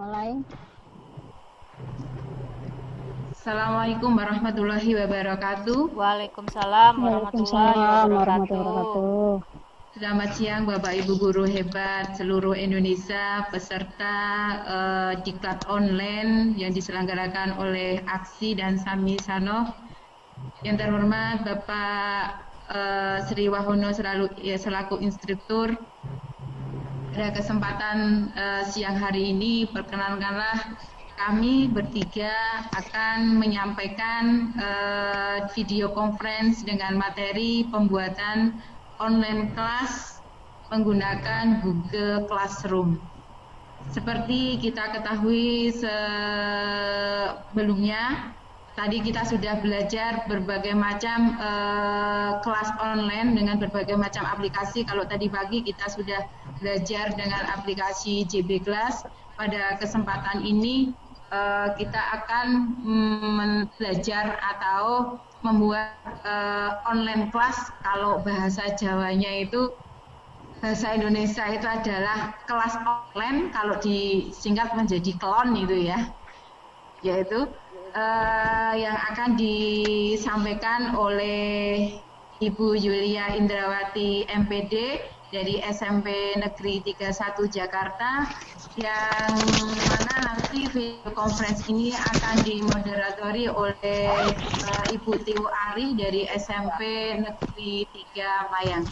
Mulai. Assalamualaikum warahmatullahi wabarakatuh. Waalaikumsalam warahmatullahi wabarakatuh. Selamat siang Bapak Ibu guru hebat seluruh Indonesia peserta diklat online yang diselenggarakan oleh Aksi dan Sami Sanoh. Yang terhormat Bapak Sri Wahono selaku instruktur. Pada kesempatan siang hari ini perkenankanlah kami bertiga akan menyampaikan video conference dengan materi pembuatan online kelas menggunakan Google Classroom. Seperti kita ketahui sebelumnya, tadi kita sudah belajar berbagai macam kelas online dengan berbagai macam aplikasi. Kalau tadi pagi kita sudah belajar dengan aplikasi JB Class. Pada kesempatan ini kita akan belajar atau membuat online kelas. Kalau bahasa Jawanya itu, bahasa Indonesia itu adalah kelas online, kalau disingkat menjadi klon itu ya, yaitu yang akan disampaikan oleh Ibu Yulia Indrawati MPD dari SMP Negeri 31 Jakarta, yang mana nanti video conference ini akan dimoderatori oleh Ibu Tiwu Ari dari SMP Negeri 3 Mayang.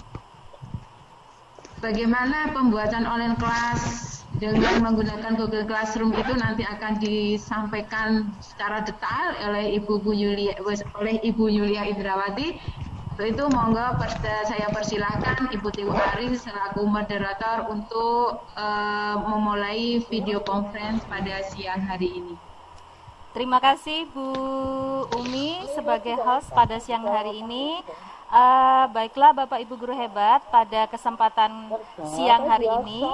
Bagaimana pembuatan online kelas dengan menggunakan Google Classroom itu nanti akan disampaikan secara detail oleh Ibu Yulia Indrawati. Itu monggo saya persilahkan Ibu Tiwu Ari selaku moderator untuk memulai video conference pada siang hari ini. Terima kasih Bu Umi sebagai host pada siang hari ini. Baiklah Bapak Ibu guru hebat, pada kesempatan siang hari ini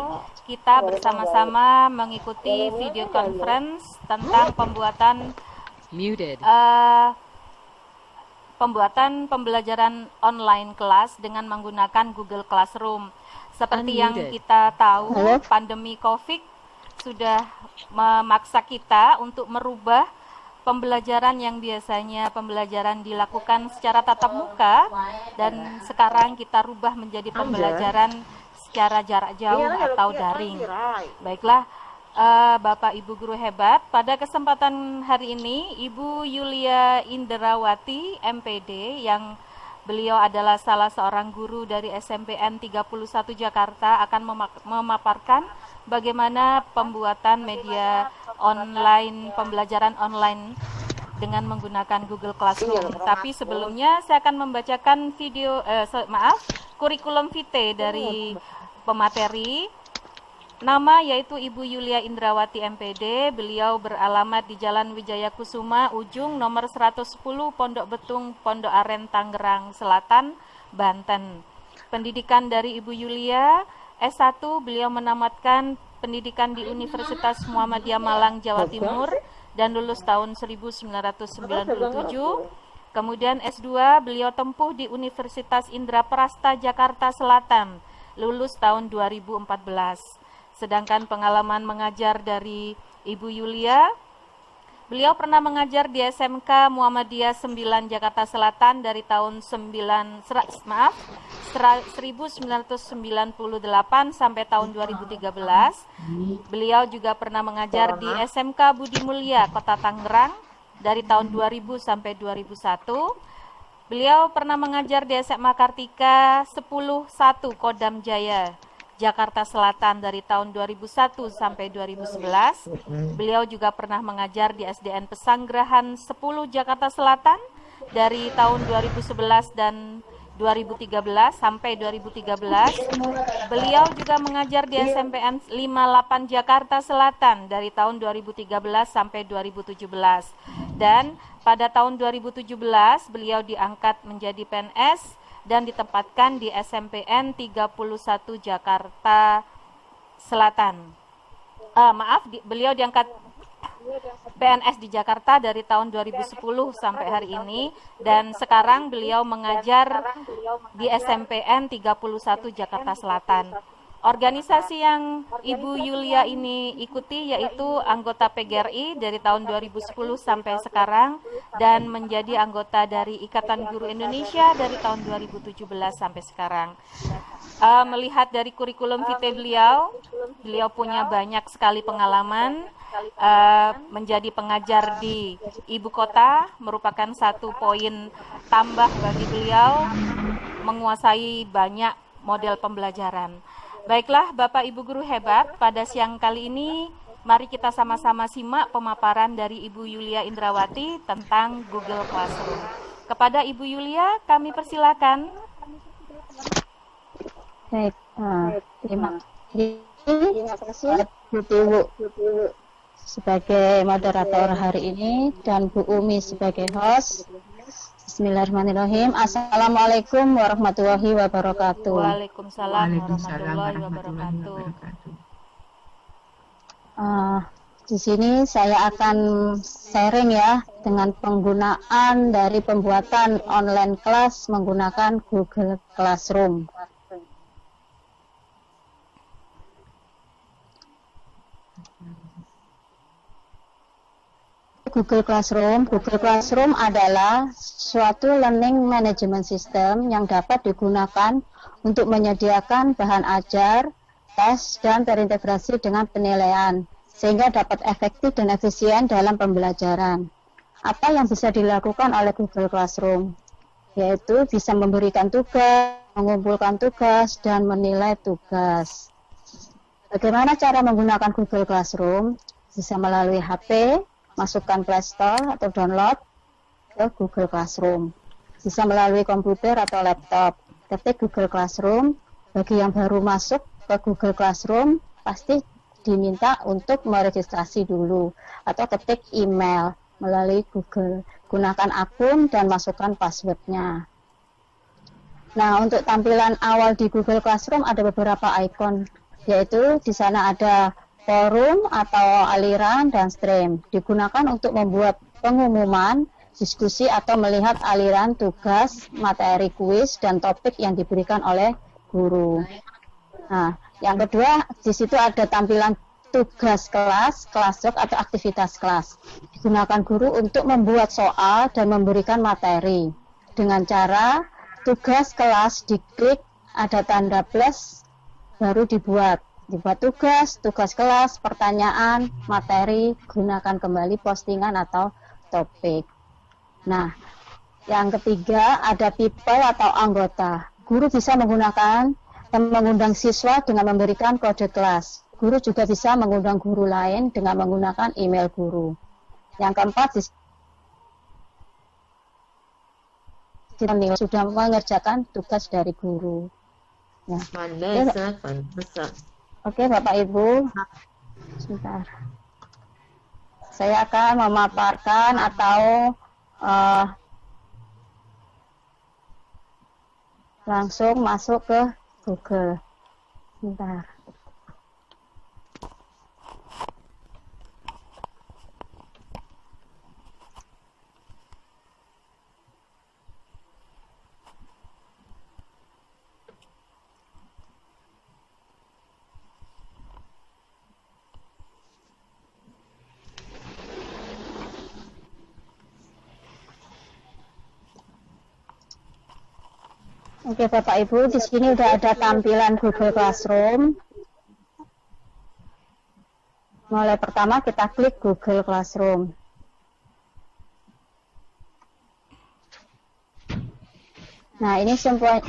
kita bersama-sama mengikuti video conference tentang pembuatan pembelajaran online kelas dengan menggunakan Google Classroom. Seperti yang kita tahu, pandemi COVID sudah memaksa kita untuk merubah pembelajaran yang biasanya pembelajaran dilakukan secara tatap muka, dan sekarang kita rubah menjadi pembelajaran secara jarak jauh atau daring. Baiklah, Bapak Ibu guru hebat, pada kesempatan hari ini Ibu Yulia Indrawati MPD, yang beliau adalah salah seorang guru dari SMPN 31 Jakarta, akan memaparkan bagaimana pembuatan media online, pembelajaran online dengan menggunakan Google Classroom. Tapi sebelumnya saya akan membacakan kurikulum vitae dari pemateri. Nama yaitu Ibu Yulia Indrawati MPD, beliau beralamat di Jalan Wijaya Kusuma, Ujung, nomor 110, Pondok Betung, Pondok Aren, Tangerang Selatan, Banten. Pendidikan dari Ibu Yulia, S1, beliau menamatkan pendidikan di Universitas Muhammadiyah Malang, Jawa Timur, dan lulus tahun 1997. Kemudian S2, beliau tempuh di Universitas Indraprasta, Jakarta Selatan, lulus tahun 2014. Sedangkan pengalaman mengajar dari Ibu Yulia, beliau pernah mengajar di SMK Muhammadiyah 9 Jakarta Selatan dari tahun 1998 sampai tahun 2013. Beliau juga pernah mengajar di SMK Budi Mulia Kota Tangerang dari tahun 2000 sampai 2001. Beliau pernah mengajar di SMA Kartika 10-1 Kodam Jaya Jakarta Selatan dari tahun 2001 sampai 2011. Beliau juga pernah mengajar di SDN Pesanggerahan 10 Jakarta Selatan dari tahun 2011 dan 2013 sampai 2013. Beliau juga mengajar di SMPN 58 Jakarta Selatan dari tahun 2013 sampai 2017. Dan pada tahun 2017 beliau diangkat menjadi PNS dan ditempatkan di SMPN 31 Jakarta Selatan. Beliau diangkat PNS di Jakarta dari tahun 2010 sampai hari ini, dan sekarang beliau mengajar di SMPN 31 Jakarta Selatan. Organisasi yang Ibu Yulia ini ikuti yaitu anggota PGRI dari tahun 2010 sampai sekarang dan menjadi anggota dari Ikatan Guru Indonesia dari tahun 2017 sampai sekarang. Melihat dari kurikulum vitae beliau punya banyak sekali pengalaman. Menjadi pengajar di ibu kota merupakan satu poin tambah bagi beliau, menguasai banyak model pembelajaran. Baiklah Bapak Ibu guru hebat, pada siang kali ini mari kita sama-sama simak pemaparan dari Ibu Yulia Indrawati tentang Google Classroom. Kepada Ibu Yulia kami persilakan. Baik, terima kasih Bu sebagai moderator hari ini dan Bu Umi sebagai host. Bismillahirrahmanirrahim. Assalamualaikum warahmatullahi wabarakatuh. Waalaikumsalam warahmatullahi wabarakatuh. Di sini saya akan sharing ya dengan penggunaan dari pembuatan online kelas menggunakan Google Classroom. Google Classroom adalah suatu learning management system yang dapat digunakan untuk menyediakan bahan ajar, tes, dan terintegrasi dengan penilaian, sehingga dapat efektif dan efisien dalam pembelajaran. Apa yang bisa dilakukan oleh Google Classroom? Yaitu bisa memberikan tugas, mengumpulkan tugas, dan menilai tugas. Bagaimana cara menggunakan Google Classroom? Bisa melalui HP, masukkan Play Store atau download ke Google Classroom. Bisa melalui komputer atau laptop. Ketik Google Classroom. Bagi yang baru masuk ke Google Classroom, pasti diminta untuk meregistrasi dulu. Atau ketik email melalui Google. Gunakan akun dan masukkan passwordnya. Nah, untuk tampilan awal di Google Classroom ada beberapa icon, yaitu di sana ada forum atau aliran dan stream, digunakan untuk membuat pengumuman, diskusi atau melihat aliran tugas, materi kuis dan topik yang diberikan oleh guru. Nah, yang kedua di situ ada tampilan tugas kelas, kelaswork atau aktivitas kelas. Digunakan guru untuk membuat soal dan memberikan materi. Dengan cara tugas kelas diklik ada tanda plus baru dibuat tugas kelas, pertanyaan, materi, gunakan kembali postingan atau topik. Nah, yang ketiga ada people atau anggota. Guru bisa menggunakan dan mengundang siswa dengan memberikan kode kelas. Guru juga bisa mengundang guru lain dengan menggunakan email guru. Yang keempat, sudah mengerjakan tugas dari guru. Ya. Oke, Bapak Ibu, sebentar. Saya akan memaparkan atau langsung masuk ke Google. Sebentar. Oke Bapak Ibu, di sini udah ada tampilan Google Classroom. Mulai pertama kita klik Google Classroom. Nah, ini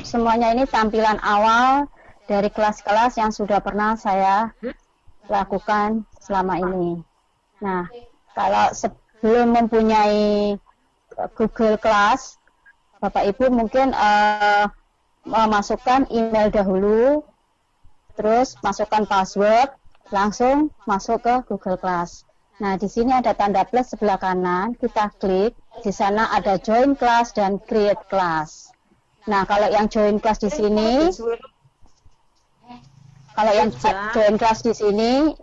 semuanya ini tampilan awal dari kelas-kelas yang sudah pernah saya lakukan selama ini. Nah, kalau sebelum mempunyai Google Class, Bapak Ibu mungkin memasukkan email dahulu, terus masukkan password, langsung masuk ke Google Class. Nah, di sini ada tanda plus sebelah kanan, kita klik, di sana ada join class dan create class. Nah, kalau yang join class di sini,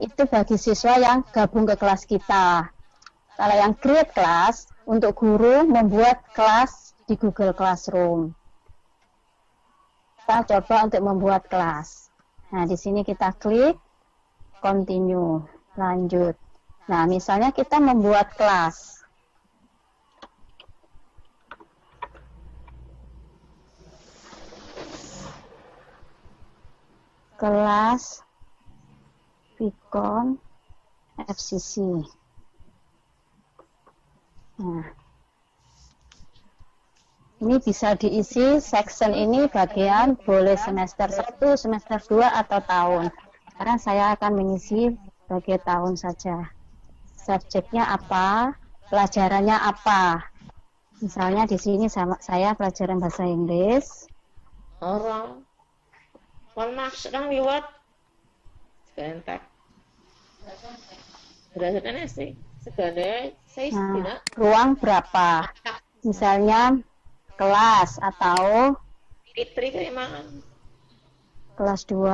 itu bagi siswa yang gabung ke kelas kita. Kalau yang create class, untuk guru membuat kelas di Google Classroom. Kita coba untuk membuat kelas. Nah, di sini kita klik continue, lanjut. Nah, misalnya kita membuat kelas. Kelas Vicon FCC. Nah, ini bisa diisi section ini bagian boleh semester 1, semester 2, atau tahun. Sekarang saya akan mengisi sebagai tahun saja. Subjeknya apa? Pelajarannya apa? Misalnya di sini saya pelajaran bahasa Inggris. Orang Mas sedang liwat sebentar. Berdasarkan sih segane saya tidak ruang berapa? Misalnya kelas atau Fitri kiriman kelas 2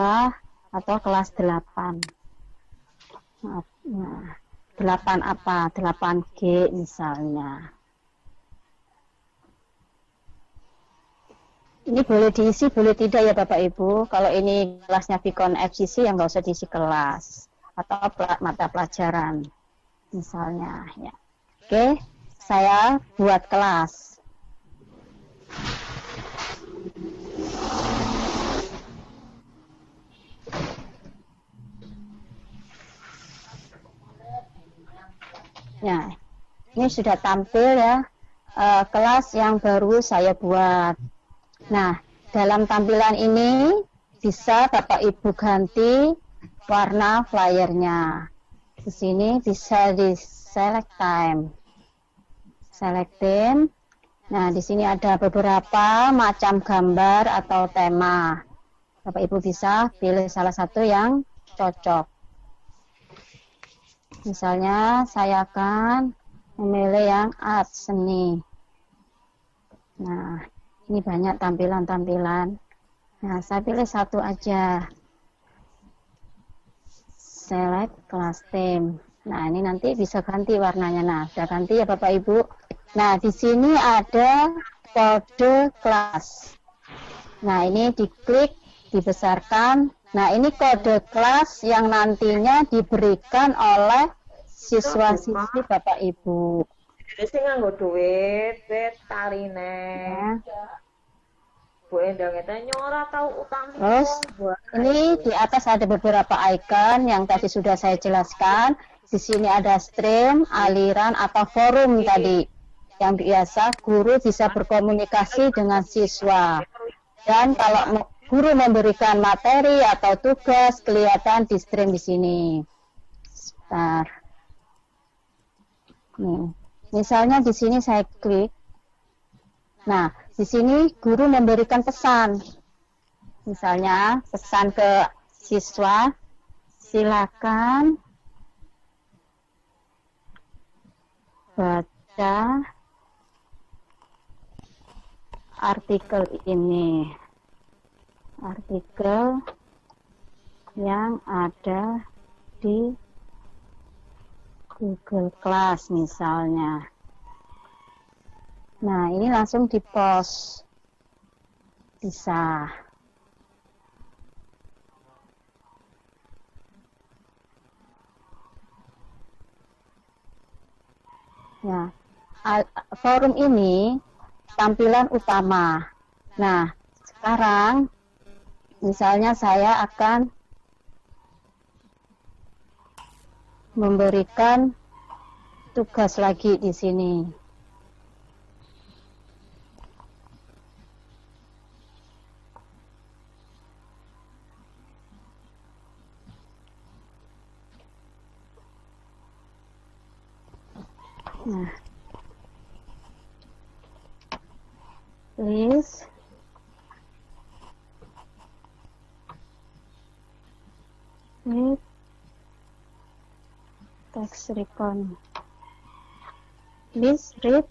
atau kelas 8. Nah, 8 apa? 8G misalnya. Ini boleh diisi, boleh tidak ya Bapak Ibu. Kalau ini kelasnya Vicon FCC yang nggak usah diisi kelas atau mata pelajaran misalnya. Ya. Oke, saya buat kelas. Ya, ini sudah tampil ya kelas yang baru saya buat. Nah, dalam tampilan ini bisa Bapak Ibu ganti warna flyernya. Di sini bisa di select time, selectin. Nah, di sini ada beberapa macam gambar atau tema. Bapak Ibu bisa pilih salah satu yang cocok. Misalnya saya akan memilih yang art seni. Nah, ini banyak tampilan-tampilan. Nah, saya pilih satu aja. Select class theme. Nah, ini nanti bisa ganti warnanya. Nah, sudah ganti ya Bapak Ibu. Nah, di sini ada kode kelas. Nah, ini diklik, dibesarkan. Nah, ini kode kelas yang nantinya diberikan oleh siswa-siswi Bapak Ibu. jadi sih nganggo duit tarine Bu Endang itu nyora tahu utang. Terus ini di atas ada beberapa icon yang tadi sudah saya jelaskan. Di sini ada stream, aliran atau forum tadi. Yang biasa guru bisa berkomunikasi dengan siswa. Dan kalau guru memberikan materi atau tugas kelihatan di stream di sini. Sebentar. Nih. Misalnya di sini saya klik. Nah, di sini guru memberikan pesan. Misalnya pesan ke siswa, silakan baca artikel ini. Artikel yang ada di Google Class misalnya. Nah, ini langsung di-post. Bisa. Ya, forum ini tampilan utama. Nah, sekarang misalnya saya akan memberikan tugas lagi di sini. Nah, please read text recon. Please read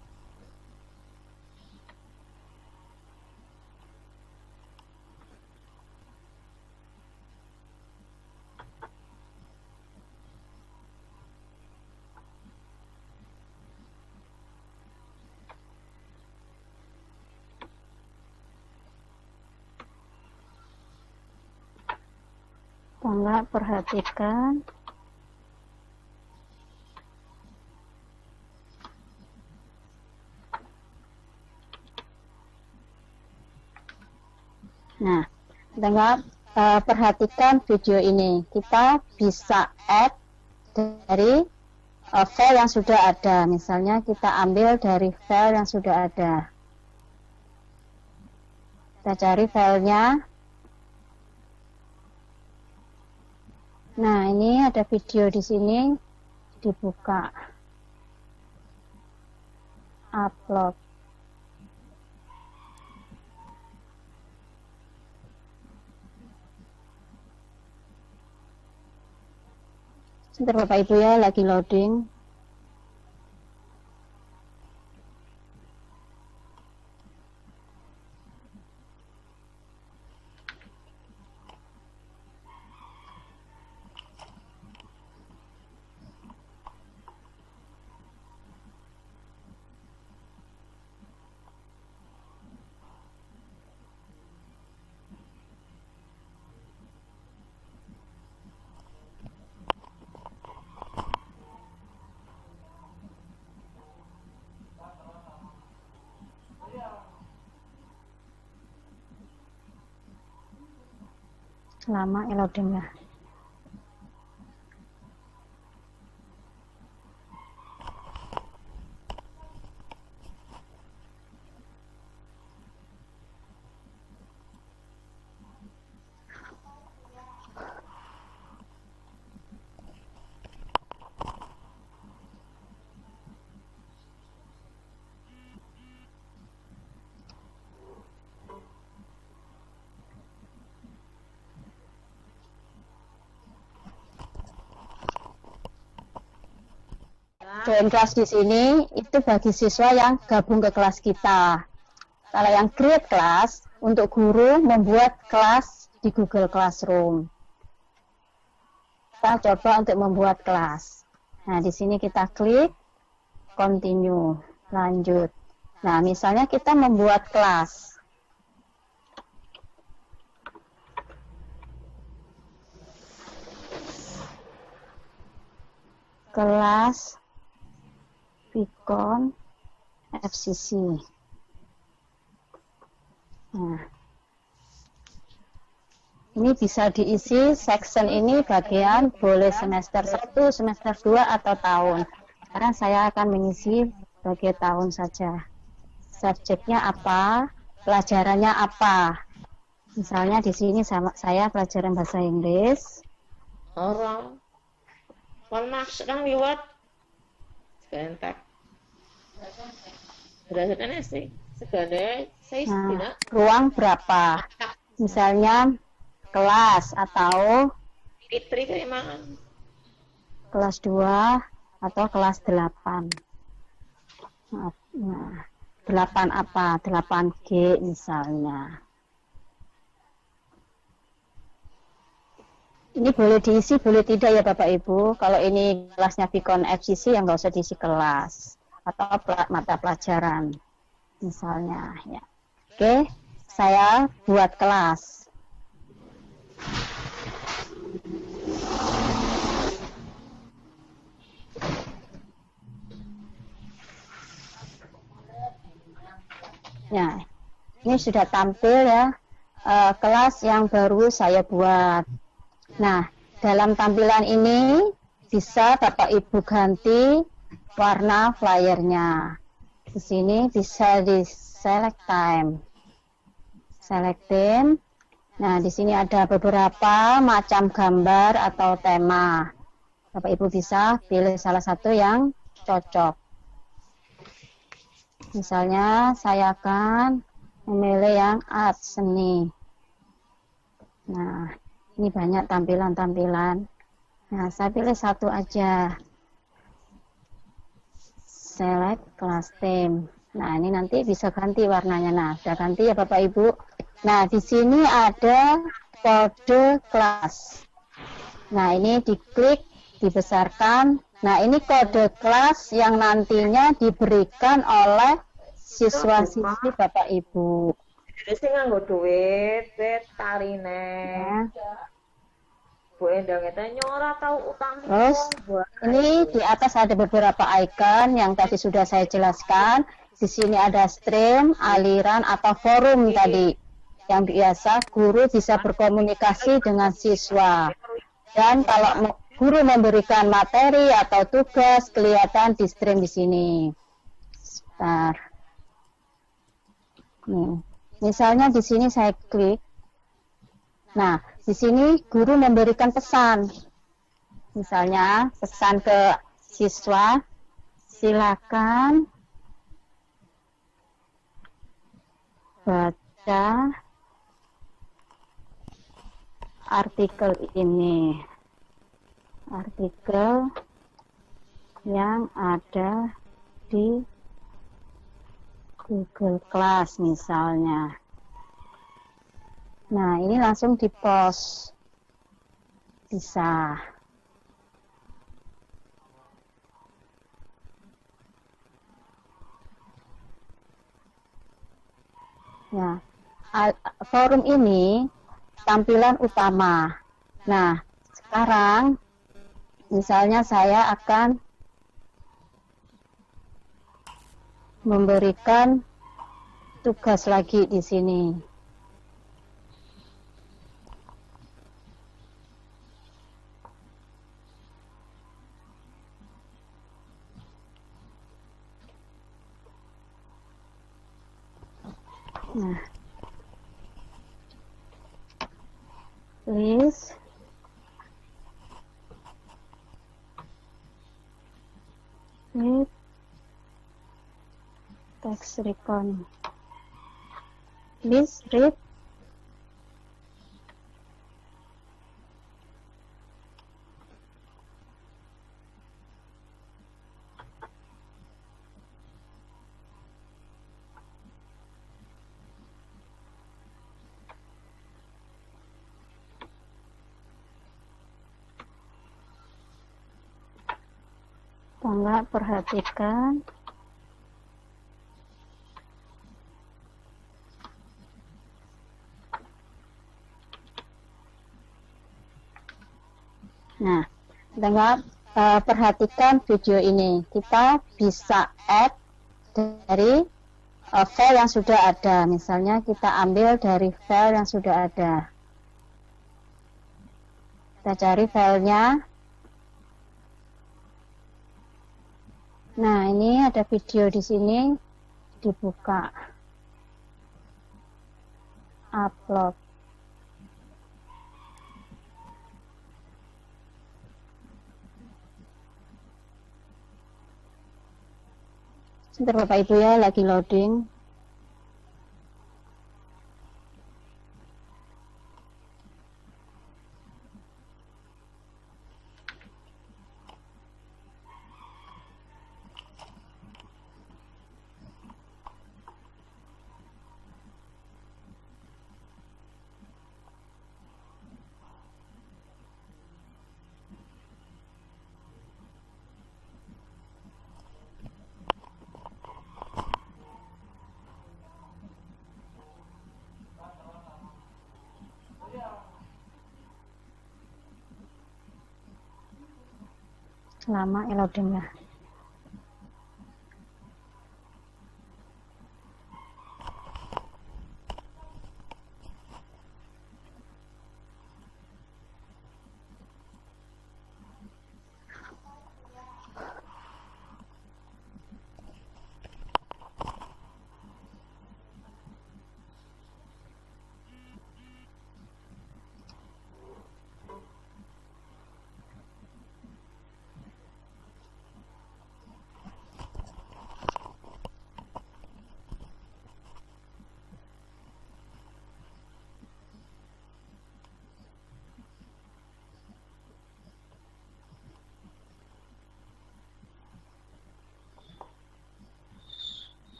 Tangga perhatikan. Nah, tangga perhatikan video ini. Kita bisa add dari file yang sudah ada. Misalnya kita ambil dari file yang sudah ada. Kita cari filenya. Nah, ini ada video di sini, dibuka, upload. Sebentar Bapak Ibu ya, lagi loading. Lama ya loadingnya. Join kelas di sini itu bagi siswa yang gabung ke kelas kita. Kalau yang create kelas, untuk guru membuat kelas di Google Classroom. Kita coba untuk membuat kelas. Nah, di sini kita klik continue, lanjut. Nah, misalnya kita membuat kelas. Kelas Vicon FCC. Nah, ini bisa diisi section ini bagian boleh semester 1, semester 2 atau tahun. Sekarang saya akan mengisi bagian tahun saja. Subjeknya apa? Pelajarannya apa? Misalnya di sini saya pelajaran bahasa Inggris. Orang. Mas sedang liwat. Sebentar. Berdasarkan sih. Segala saya tidak. Ruang berapa? Misalnya kelas atau Fitri terima. kelas 2 atau kelas 8. Nah, 8 apa? 8G misalnya. Ini boleh diisi, boleh tidak ya Bapak Ibu. Kalau ini kelasnya Vicon FCC yang nggak usah diisi kelas atau mata pelajaran misalnya. Ya. Oke, saya buat kelas. Ya, ini sudah tampil ya kelas yang baru saya buat. Nah, dalam tampilan ini bisa Bapak Ibu ganti warna flyernya. Di sini bisa di select time, selectin. Nah, di sini ada beberapa macam gambar atau tema. Bapak Ibu bisa pilih salah satu yang cocok. Misalnya saya akan memilih yang art seni. Nah, ini banyak tampilan-tampilan. Nah, saya pilih satu aja. Select class theme. Nah, ini nanti bisa ganti warnanya. Nah, sudah ganti ya Bapak Ibu. Nah, di sini ada kode kelas. Nah, ini diklik, dibesarkan. Nah, ini kode kelas yang nantinya diberikan oleh siswa-siswi Bapak Ibu. Jadi sing nganggo duit tarine. Bu Endang itu nyora tahu utang Terus ini di atas ada beberapa icon yang tadi sudah saya jelaskan. Di sini ada stream, aliran atau forum tadi. Yang biasa guru bisa berkomunikasi dengan siswa. Dan kalau guru memberikan materi atau tugas kelihatan di stream di sini. Sebentar. Nih. Misalnya di sini saya klik. Nah, di sini guru memberikan pesan. Misalnya pesan ke siswa, silakan baca artikel ini. Artikel yang ada di Google Class misalnya. Nah, ini langsung di-post. Bisa. Nah, forum ini tampilan utama. Nah, sekarang misalnya saya akan memberikan tugas lagi di sini. Nah, please read text recon. Please read enggak, perhatikan. Nah, dengar, perhatikan video ini. Kita bisa add dari file yang sudah ada. Misalnya kita ambil dari file yang sudah ada. Kita cari filenya. Nah, ini ada video di sini, dibuka, upload. Sebentar Bapak Ibu ya, lagi loading. Lama ya loadingnya.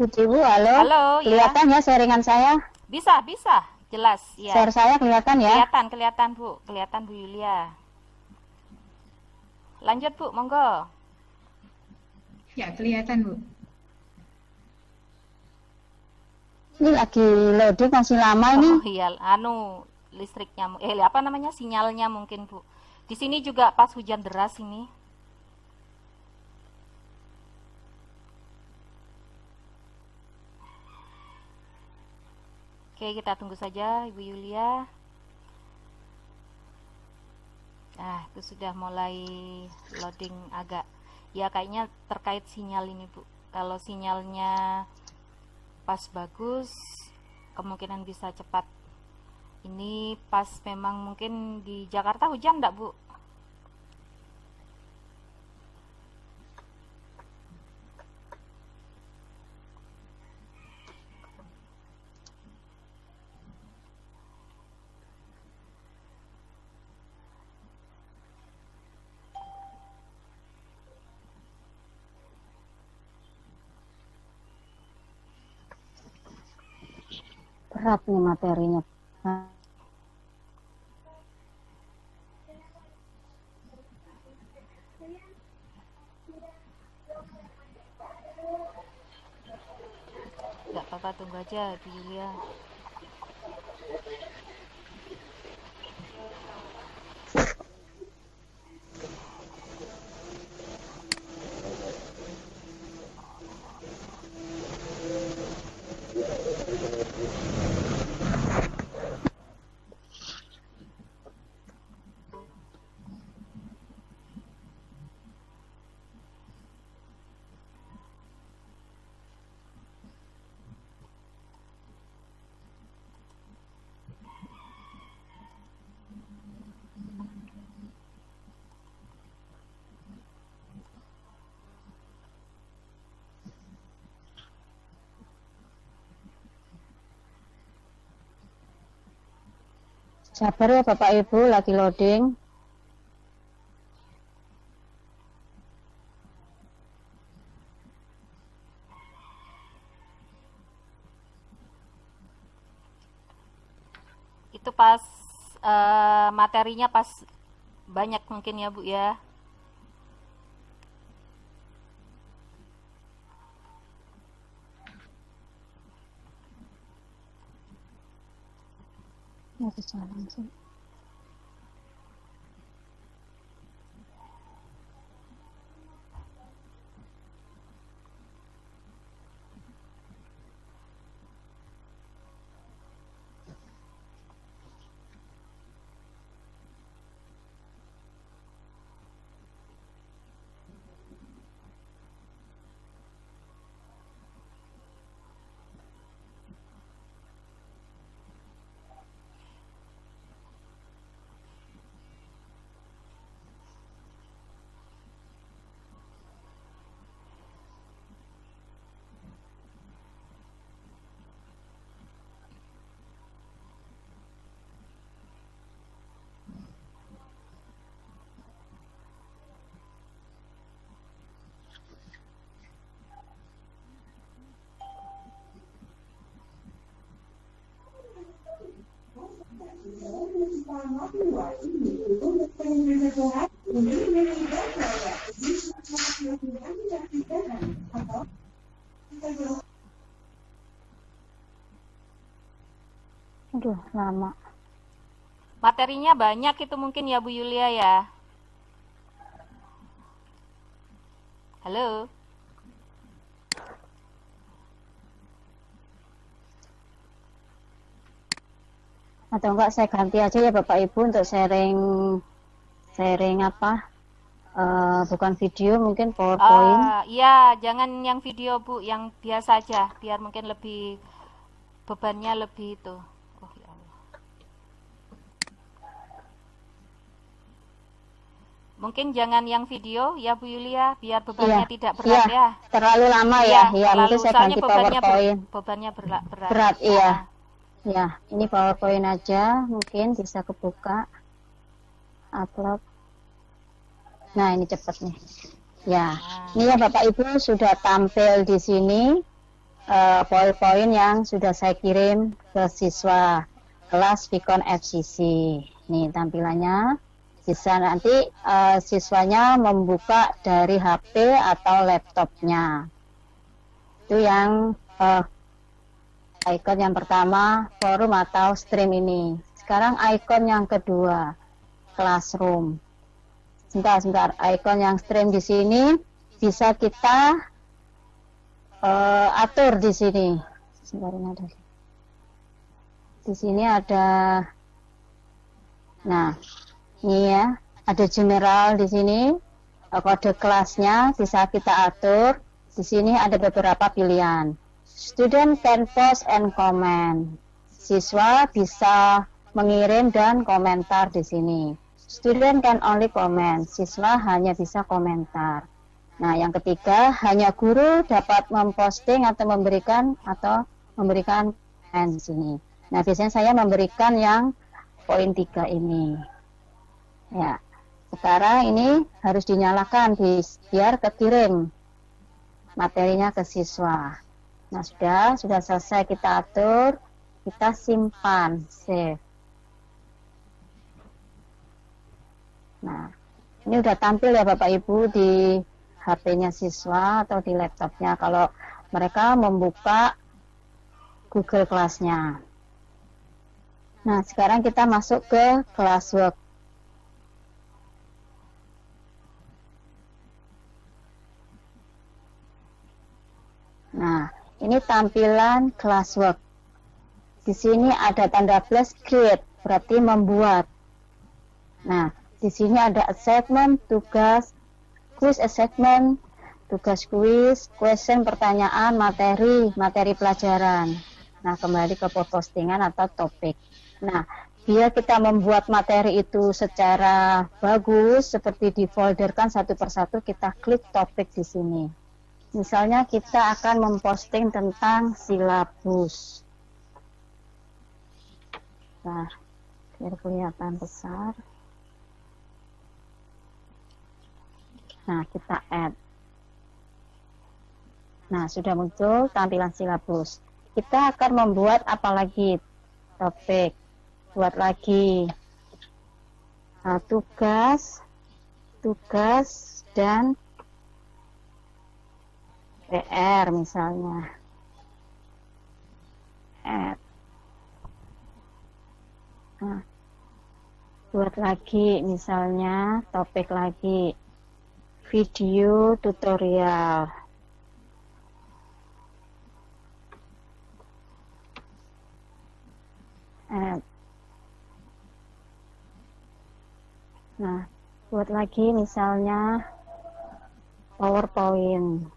Ibu, halo. Halo, kelihatan ya sharingan saya? Bisa, jelas ya. Share saya kelihatan ya? Kelihatan Bu, kelihatan Bu Yulia. Lanjut Bu, monggo. Ya, kelihatan Bu. Ini lagi loading, masih lama ini. Oh iya, listriknya, apa namanya, sinyalnya mungkin Bu. Di sini juga pas hujan deras ini. Oke, kita tunggu saja Ibu Yulia. Nah, itu sudah mulai loading agak. Ya, kayaknya terkait sinyal ini, Bu. Kalau sinyalnya pas bagus, kemungkinan bisa cepat. Ini pas memang mungkin di Jakarta hujan enggak, Bu? Berat nih materinya. Enggak apa-apa, tunggu aja Bu Yulia. Sabar ya Bapak Ibu, lagi loading. Itu pas materinya pas banyak mungkin ya Bu ya. Ya, bisa langsung. Aduh, lama. Materinya banyak itu mungkin ya Bu Yulia ya. Halo. Atau enggak saya ganti aja ya Bapak Ibu untuk sharing apa? Bukan video, mungkin PowerPoint. Iya, jangan yang video Bu, yang biasa aja, biar mungkin lebih bebannya lebih itu. Oh ya Allah. Mungkin jangan yang video ya Bu Yulia, biar bebannya tidak berat ya. Terlalu lama ya. Iya, mungkin saya ganti PowerPoint. Bebannya berat. Berat, iya. Ya, ini PowerPoint aja, mungkin bisa kebuka. Upload. Nah, ini cepat nih. Ya, ini ya Bapak Ibu sudah tampil di sini PowerPoint yang sudah saya kirim ke siswa kelas Vicon FCC. Nih tampilannya. Bisa nanti siswanya membuka dari HP atau laptopnya. Itu yang icon yang pertama, forum atau stream ini. sekarang ikon yang kedua, classroom. Sebentar, ikon yang stream di sini bisa kita atur di sini. Sebentar, ini ada. Di sini ada, nah, ini ya, ada general di sini, kode kelasnya bisa kita atur. Di sini ada beberapa pilihan. Student can post and comment. Siswa bisa mengirim dan komentar di sini. Student can only comment. Siswa hanya bisa komentar. Nah, yang ketiga, hanya guru dapat memposting atau memberikan komen di sini. Nah, biasanya saya memberikan yang poin 3 ini. Ya, sekarang ini harus dinyalakan biar kekirim materinya ke siswa. Nah, sudah selesai kita atur, kita simpan, save. Nah, ini udah tampil ya Bapak Ibu di HP-nya siswa atau di laptopnya kalau mereka membuka Google Class-nya. Nah, sekarang kita masuk ke classwork. Nah, ini tampilan classwork. Di sini ada tanda plus create, berarti membuat. Nah, di sini ada assignment, tugas, quiz assignment, tugas kuis, question, pertanyaan, materi pelajaran. Nah, kembali ke postingan atau topik. Nah, biar kita membuat materi itu secara bagus, seperti difolderkan satu persatu, kita klik topik di sini. Misalnya kita akan memposting tentang silabus. Nah, biar kelihatan besar. Nah, kita add. Nah, sudah muncul tampilan silabus. Kita akan membuat apa lagi? Topik. Buat lagi. Nah, tugas, dan PR misalnya. Add. Nah, buat lagi misalnya topik lagi. Video tutorial. Add. Nah, buat lagi misalnya PowerPoint.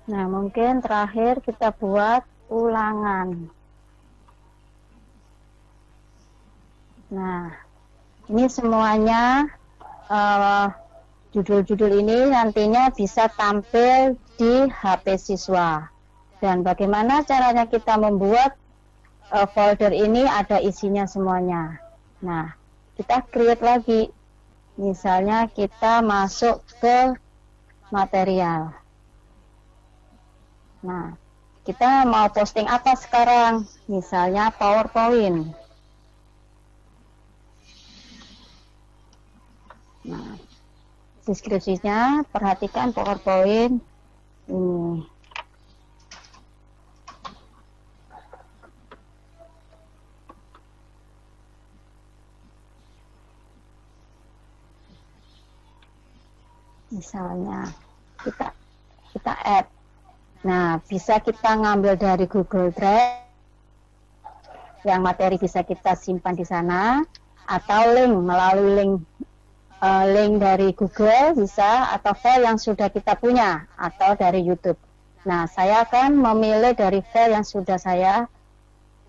Nah, mungkin terakhir kita buat ulangan. Nah, ini semuanya judul-judul ini nantinya bisa tampil di HP siswa. Dan bagaimana caranya kita membuat folder ini ada isinya semuanya. Nah, kita create lagi. Misalnya kita masuk ke material. Nah, kita mau posting apa sekarang? Misalnya PowerPoint. Nah, deskripsinya perhatikan PowerPoint ini. Misalnya kita add. Nah, bisa kita ngambil dari Google Drive, yang materi bisa kita simpan di sana, atau melalui link dari Google bisa, atau file yang sudah kita punya, atau dari YouTube. Nah, saya akan memilih dari file yang sudah saya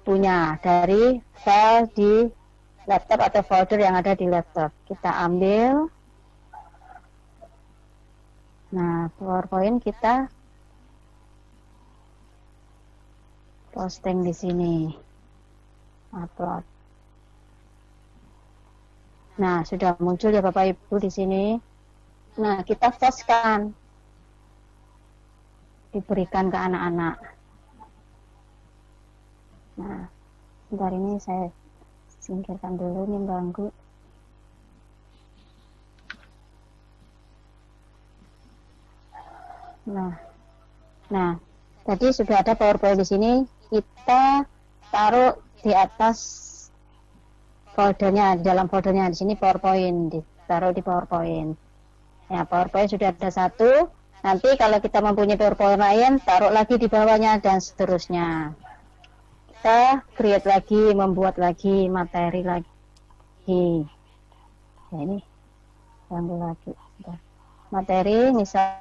punya, dari file di laptop atau folder yang ada di laptop. Kita ambil. Nah, PowerPoint kita posting di sini, upload. Nah, sudah muncul ya Bapak Ibu di sini. Nah, kita postkan, diberikan ke anak-anak. Nah, sebentar ini saya singkirkan dulu, ini mengganggu. Nah, tadi sudah ada PowerPoint di sini. Kita taruh di atas foldernya, di dalam foldernya di sini PowerPoint, ditaruh di PowerPoint. Ya, PowerPoint sudah ada satu. Nanti kalau kita mempunyai PowerPoint lain, taruh lagi di bawahnya dan seterusnya. Kita create lagi, membuat lagi materi lagi. Ya, ini ambil lagi. Materi misalnya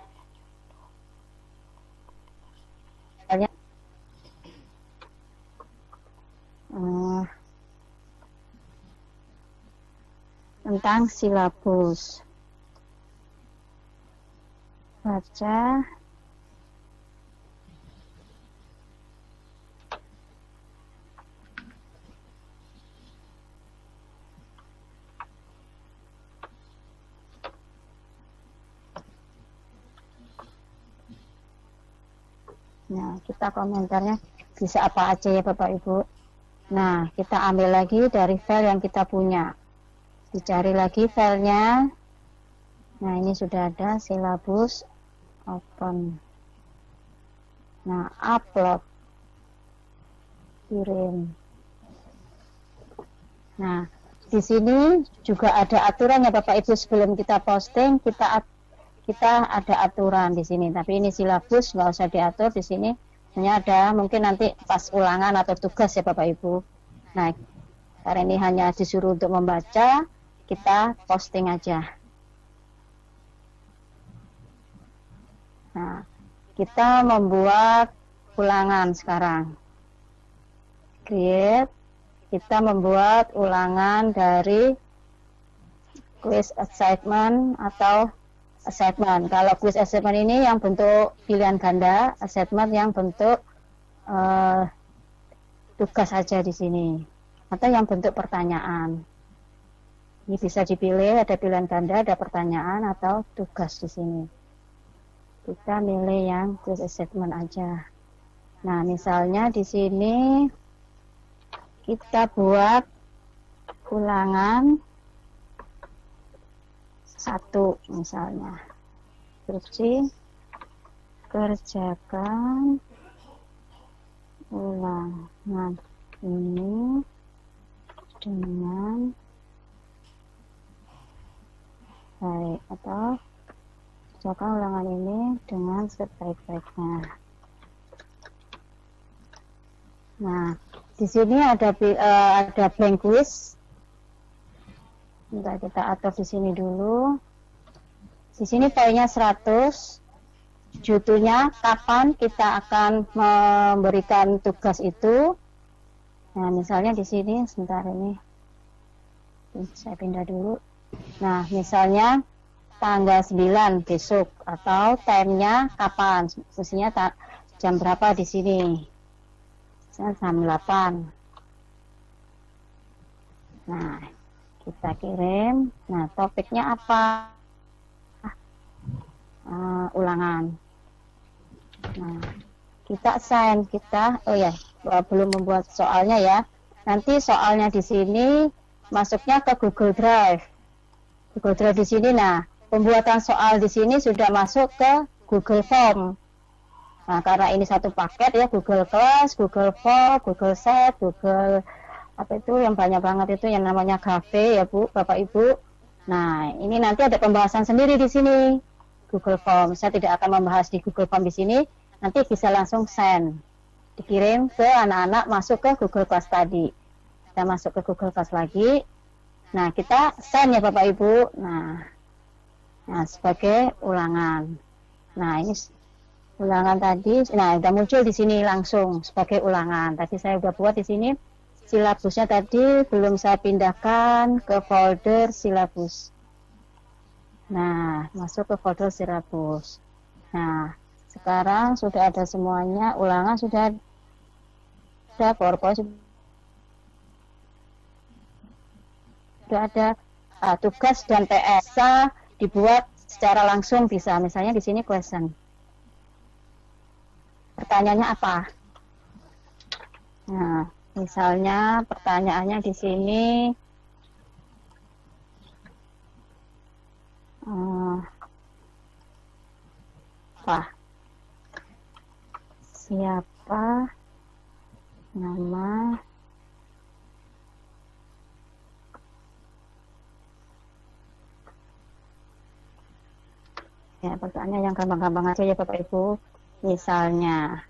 tentang silabus. Baca. Nah, kita komentarnya bisa apa aja ya Bapak Ibu. Nah, kita ambil lagi dari file yang kita punya. Dicari lagi filenya. Nah, ini sudah ada silabus, open. Nah, upload, kirim. Nah, di sini juga ada aturannya Bapak Ibu. Sebelum kita posting, kita ada aturan di sini, tapi ini silabus nggak usah diatur di sini. Hanya ada mungkin nanti pas ulangan atau tugas ya Bapak Ibu. Nah, karena ini hanya disuruh untuk membaca, kita posting aja. Nah, kita membuat ulangan sekarang. Create, kita membuat ulangan dari quiz assignment atau assessment. Kalau quiz assessment ini yang bentuk pilihan ganda, assessment yang bentuk tugas saja di sini, atau yang bentuk pertanyaan. Ini bisa dipilih, ada pilihan ganda, ada pertanyaan atau tugas di sini. Kita milih yang quiz assessment aja. Nah, misalnya di sini kita buat ulangan 1 misalnya, instruksi kerjakan ulangan ini dengan baik, atau kerjakan ulangan ini dengan sebaik-baiknya. Nah, di sini ada blank quiz. Kita atur di sini dulu. Di sini filenya 100. Judulnya kapan kita akan memberikan tugas itu. Nah, misalnya di sini sebentar ini. Saya pindah dulu. Nah, misalnya tanggal 9 besok, atau time-nya kapan? Mestinya jam berapa di sini? Misalnya jam 8. Nah, kita kirim. Nah, topiknya apa? Ulangan. Nah, kita assign, belum membuat soalnya ya. Nanti soalnya di sini masuknya ke Google Drive. Google Drive di sini. Nah, pembuatan soal di sini sudah masuk ke Google Form. Nah, karena ini satu paket ya, Google Class, Google Form, Google Sheet, Google apa itu yang banyak banget itu yang namanya Cafe ya Bu, Bapak Ibu. Nah, ini nanti ada pembahasan sendiri di sini, Google Form. Saya tidak akan membahas di Google Form di sini, nanti bisa langsung send, dikirim ke anak-anak masuk ke Google Class tadi. Kita masuk ke Google Class lagi. Nah, kita send ya Bapak Ibu. Nah, sebagai ulangan. Nah, ini ulangan tadi. Nah, sudah muncul di sini langsung sebagai ulangan. Tadi saya sudah buat di sini. Silabusnya tadi belum saya pindahkan ke folder silabus. Nah, masuk ke folder silabus. Nah, sekarang sudah ada semuanya. Ulangan sudah ada, PowerPoint sudah ada. Tugas dan PS bisa dibuat secara langsung, bisa. Misalnya di sini question. Pertanyaannya apa? Nah, misalnya pertanyaannya di sini apa? Siapa nama ya, pertanyaan yang gampang-gampang aja ya Bapak Ibu. Misalnya,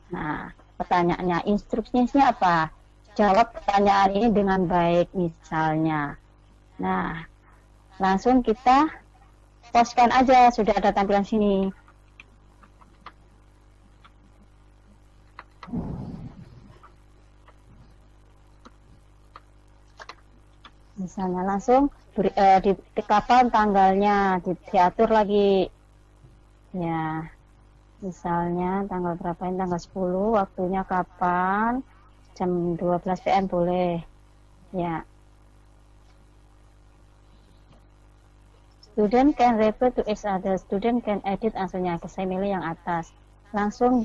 nah pertanyaannya, instruksinya apa? Jawab pertanyaan ini dengan baik misalnya. Nah, langsung kita postkan aja, sudah ada tampilan sini. Misalnya langsung di kapan tanggalnya diatur lagi ya, misalnya tanggal berapa ini, tanggal 10, waktunya kapan, jam 12 PM boleh ya. Student can refer to each other, student can edit, langsungnya saya milih yang atas, langsung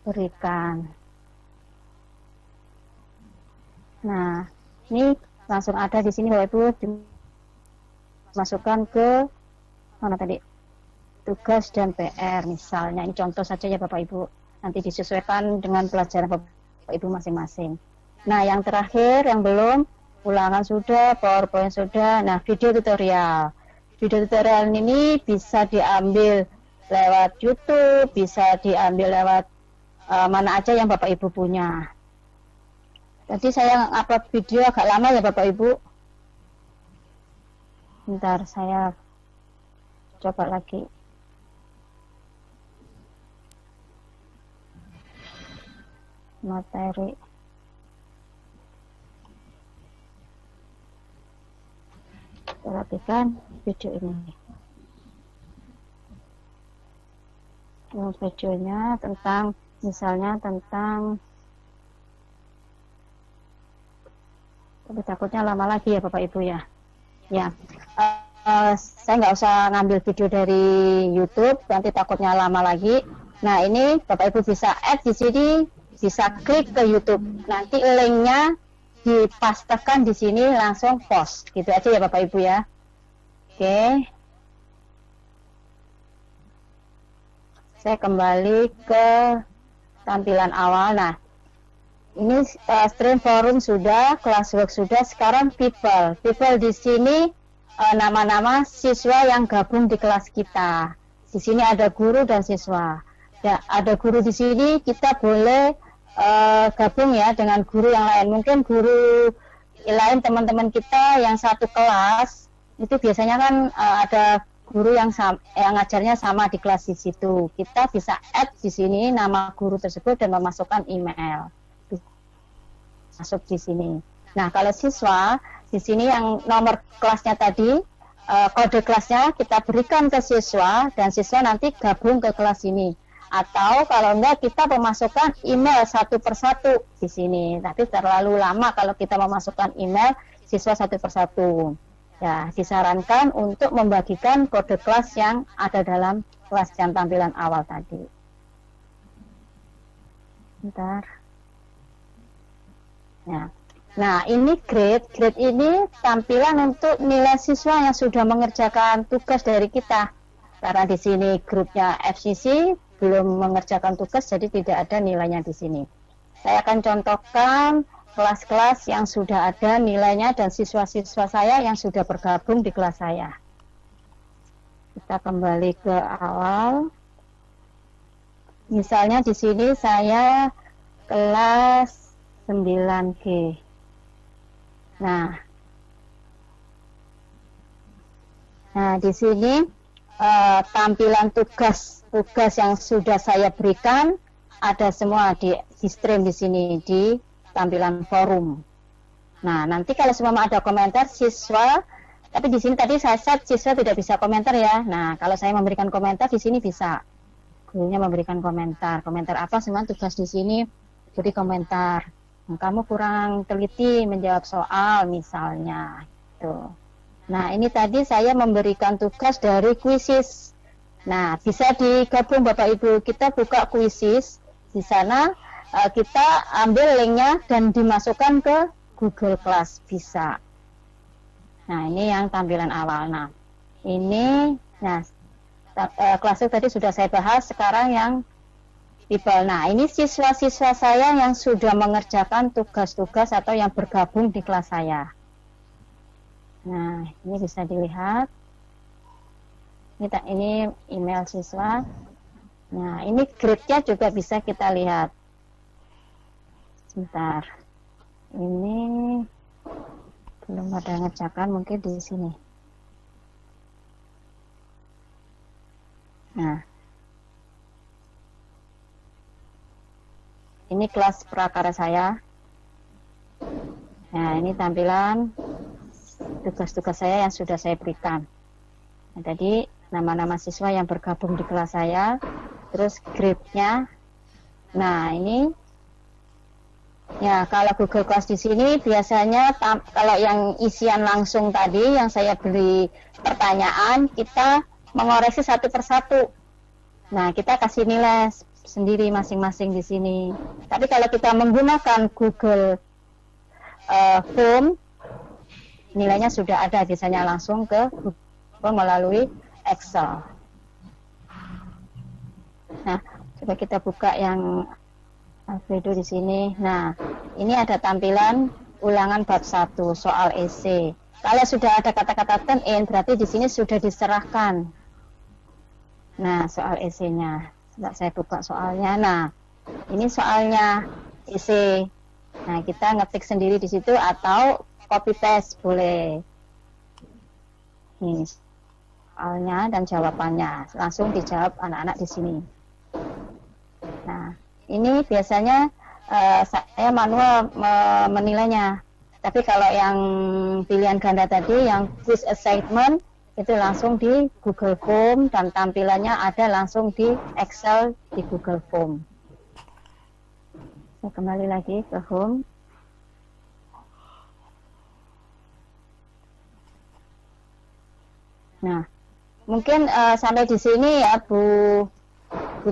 diberikan. Nah, ini langsung ada di sini Bapak Ibu, dimasukkan ke mana tadi? Tugas dan PR misalnya. Ini contoh saja ya Bapak Ibu. Nanti disesuaikan dengan pelajaran Bapak Ibu masing-masing. Nah, yang terakhir yang belum, ulangan sudah, PowerPoint sudah. Nah, video tutorial. Video tutorial ini bisa diambil lewat YouTube, bisa diambil lewat mana aja yang Bapak Ibu punya. Tadi saya upload video agak lama ya Bapak Ibu. Bentar, saya coba lagi. Materi. Perhatikan video ini. Videonya tentang, misalnya tentang, tapi takutnya lama lagi ya Bapak Ibu ya. Ya, saya nggak usah ngambil video dari YouTube, nanti takutnya lama lagi. Nah, ini Bapak Ibu bisa add di sini, bisa klik ke YouTube. Nanti linknya dipastekan di sini, langsung post. Gitu aja ya Bapak Ibu ya. Oke. Saya kembali ke tampilan awal. Nah, ini stream forum sudah, classwork sudah, sekarang people. People di sini nama-nama siswa yang gabung di kelas kita. Di sini ada guru dan siswa. Ya, ada guru di sini, kita boleh gabung ya dengan guru yang lain. Mungkin guru lain teman-teman kita yang satu kelas, itu biasanya kan ada guru yang ngajarnya sama di kelas di situ. Kita bisa add di sini nama guru tersebut dan memasukkan email. Masuk di sini. Nah, kalau siswa di sini yang nomor kelasnya tadi, kode kelasnya kita berikan ke siswa dan siswa nanti gabung ke kelas ini. Atau kalau enggak kita memasukkan email satu persatu di sini. Tapi terlalu lama kalau kita memasukkan email siswa satu persatu. Ya, disarankan untuk membagikan kode kelas yang ada dalam kelas yang tampilan awal tadi. Bentar. Ya. Nah, ini grade. Grade ini tampilan untuk nilai siswa yang sudah mengerjakan tugas dari kita. Karena di sini grupnya FCC belum mengerjakan tugas, jadi tidak ada nilainya di sini. Saya akan contohkan kelas-kelas yang sudah ada nilainya dan siswa-siswa saya yang sudah bergabung di kelas saya. Kita kembali ke awal. Misalnya di sini saya kelas 9G. Nah, di sini tampilan tugas yang sudah saya berikan ada semua di stream di sini di tampilan forum. Nah, nanti kalau semua ada komentar siswa, tapi di sini tadi saya set siswa tidak bisa komentar ya. Nah, kalau saya memberikan komentar di sini bisa. Gurunya memberikan komentar. Komentar apa? Semua tugas di sini beri komentar. Kamu kurang teliti menjawab soal misalnya. Tuh. Nah, ini tadi saya memberikan tugas dari Quizzes. Nah, bisa digabung Bapak Ibu. Kita buka Quizzes. Di sana kita ambil linknya dan dimasukkan ke Google Class. Bisa. Nah, ini yang tampilan awal. Nah, ini, kelasnya tadi sudah saya bahas. Sekarang yang people. Nah, ini siswa-siswa saya yang sudah mengerjakan tugas-tugas atau yang bergabung di kelas saya. Nah, ini bisa dilihat. Ini email siswa. Nah, ini grade-nya juga bisa kita lihat. Sebentar. Ini belum ada ngerjakan, mungkin di sini. Nah, ini kelas prakarya saya. Nah, ini tampilan tugas-tugas saya yang sudah saya berikan. Nah, tadi nama-nama siswa yang bergabung di kelas saya, terus grade-nya. Nah, ini ya, kalau Google Class di sini biasanya kalau yang isian langsung tadi yang saya beri pertanyaan, kita mengoreksi satu persatu. Nah, kita kasih nilai sendiri masing-masing di sini. Tapi kalau kita menggunakan Google Form, nilainya sudah ada, biasanya langsung ke Google melalui Excel. Nah, coba kita buka yang Alfredo di sini. Nah, ini ada tampilan ulangan bab 1 soal esai. Kalau sudah ada kata-kata turn in, berarti di sini sudah diserahkan. Nah, soal esainya. Coba saya buka soalnya. Nah, ini soalnya esai. Nah, kita ngetik sendiri di situ atau copy paste boleh. Ini soalnya dan jawabannya. Langsung dijawab anak-anak di sini. Nah, ini biasanya saya manual menilainya. Tapi kalau yang pilihan ganda tadi, yang quiz assignment, itu langsung di Google Form dan tampilannya ada langsung di Excel di Google Form. Saya kembali lagi ke Home. Nah, mungkin sampai di sini ya Bu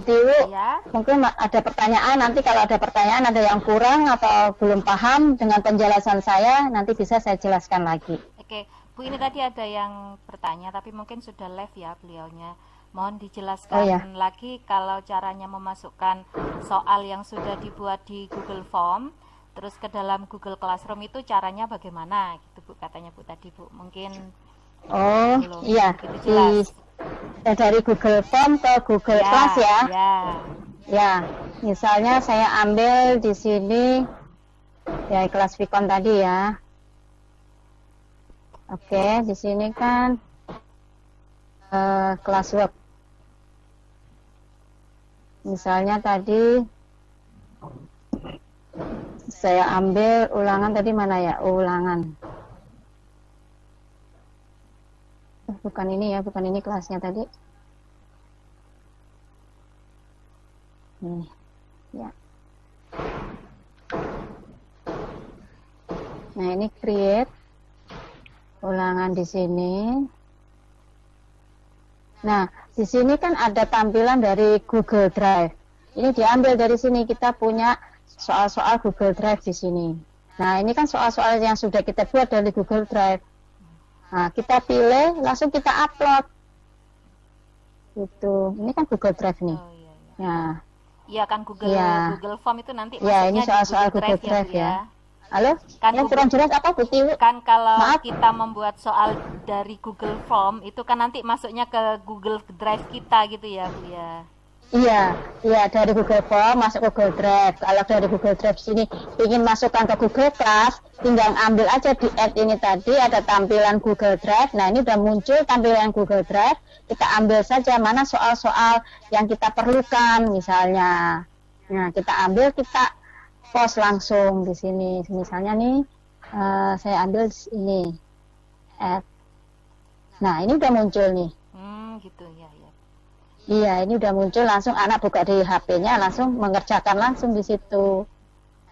Tiwu, Ya. mungkin ada pertanyaan, nanti kalau ada pertanyaan, ada yang kurang atau belum paham dengan penjelasan saya, nanti bisa saya jelaskan lagi. Oke, Bu, ini tadi ada yang bertanya, tapi mungkin sudah live ya beliaunya. Mohon dijelaskan lagi kalau caranya memasukkan soal yang sudah dibuat di Google Form, terus ke dalam Google Classroom itu caranya bagaimana? Gitu Bu, katanya Bu tadi Bu. Mungkin belum iya, begitu jelas. Dari Google Form ke Google Class ya. Ya, misalnya saya ambil di sini ya kelas Vicon tadi ya. Oke, di sini kan classwork. Misalnya tadi saya ambil ulangan tadi mana ya? Ulangan. Bukan ini ya, bukan ini kelasnya tadi. Nih, ya. Nah, ini create ulangan di sini. Nah, di sini kan ada tampilan dari Google Drive. Ini diambil dari sini, kita punya soal-soal Google Drive di sini. Nah, ini kan soal-soal yang sudah kita buat dari Google Drive. Nah, kita pilih, langsung kita upload. Gitu. Ini kan Google Drive nih. Oh, iya, iya. Nah, Iya kan Google Google Form itu nanti ya, ini masuknya di soal-soal Google Drive Bu, ya. Halo? Kan Yang kurang jelas apa, Bu Tiwi? Kan kalau Maaf. kita membuat soal dari Google Form itu kan nanti masuknya ke Google Drive kita gitu ya Bu ya. Iya, dari Google Form masuk ke Google Drive. Kalau dari Google Drive sini ingin masukkan ke Google Class, tinggal ambil aja di add ini tadi ada tampilan Google Drive. Nah, ini udah muncul tampilan Google Drive. Kita ambil saja mana soal-soal yang kita perlukan misalnya. Nah, kita ambil, kita post langsung di sini. Misalnya nih, saya ambil ini add. Nah, ini udah muncul nih. Gitu ya. Iya, ini udah muncul, langsung anak buka di HP-nya, langsung mengerjakan langsung di situ.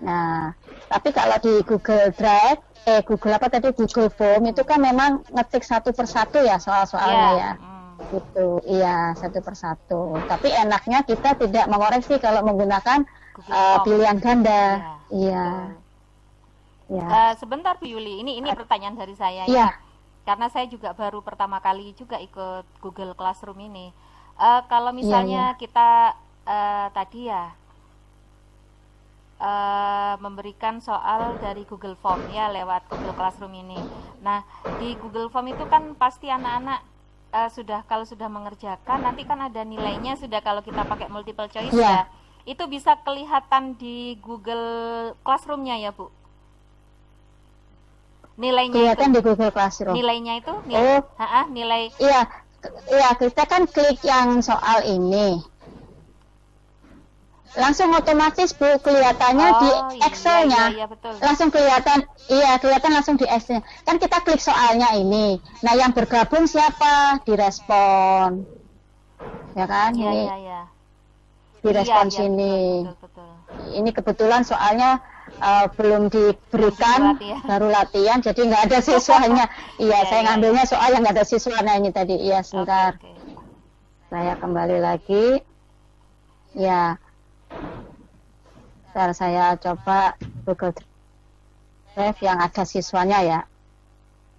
Nah, tapi kalau di Google Drive, Google apa tadi, Google Form itu kan memang ngetik satu persatu ya soal-soalnya ya. Gitu, iya, satu persatu. Tapi enaknya kita tidak mengoreksi kalau menggunakan pilihan ganda. Iya. Sebentar Bu Yuli, ini pertanyaan dari saya ya. Karena saya juga baru pertama kali juga ikut Google Classroom ini. Kalau misalnya kita tadi ya memberikan soal dari Google Form ya lewat Google Classroom ini. Nah, di Google Form itu kan pasti anak-anak kalau sudah mengerjakan nanti kan ada nilainya sudah kalau kita pakai multiple choice ya. Itu bisa kelihatan di Google Classroom-nya ya, Bu. Nilainya Kelihatan itu. di Google Classroom. Nilainya itu nilai. Nilai. Iya, kita kan klik yang soal ini. Langsung otomatis Bu kelihatannya di Excel-nya. Iya, betul. Langsung kelihatan langsung di Excel. Kan kita klik soalnya ini. Nah, yang bergabung siapa? Direspon. Ya kan? Iya. Direspon sini. Betul. Ini kebetulan soalnya belum diberikan, baru latihan, jadi nggak ada siswanya. Saya ngambilnya soal yang nggak ada siswanya ini tadi. Iya, sebentar. Okay. Saya kembali lagi. Ya. Ntar saya coba Google Drive yang ada siswanya ya.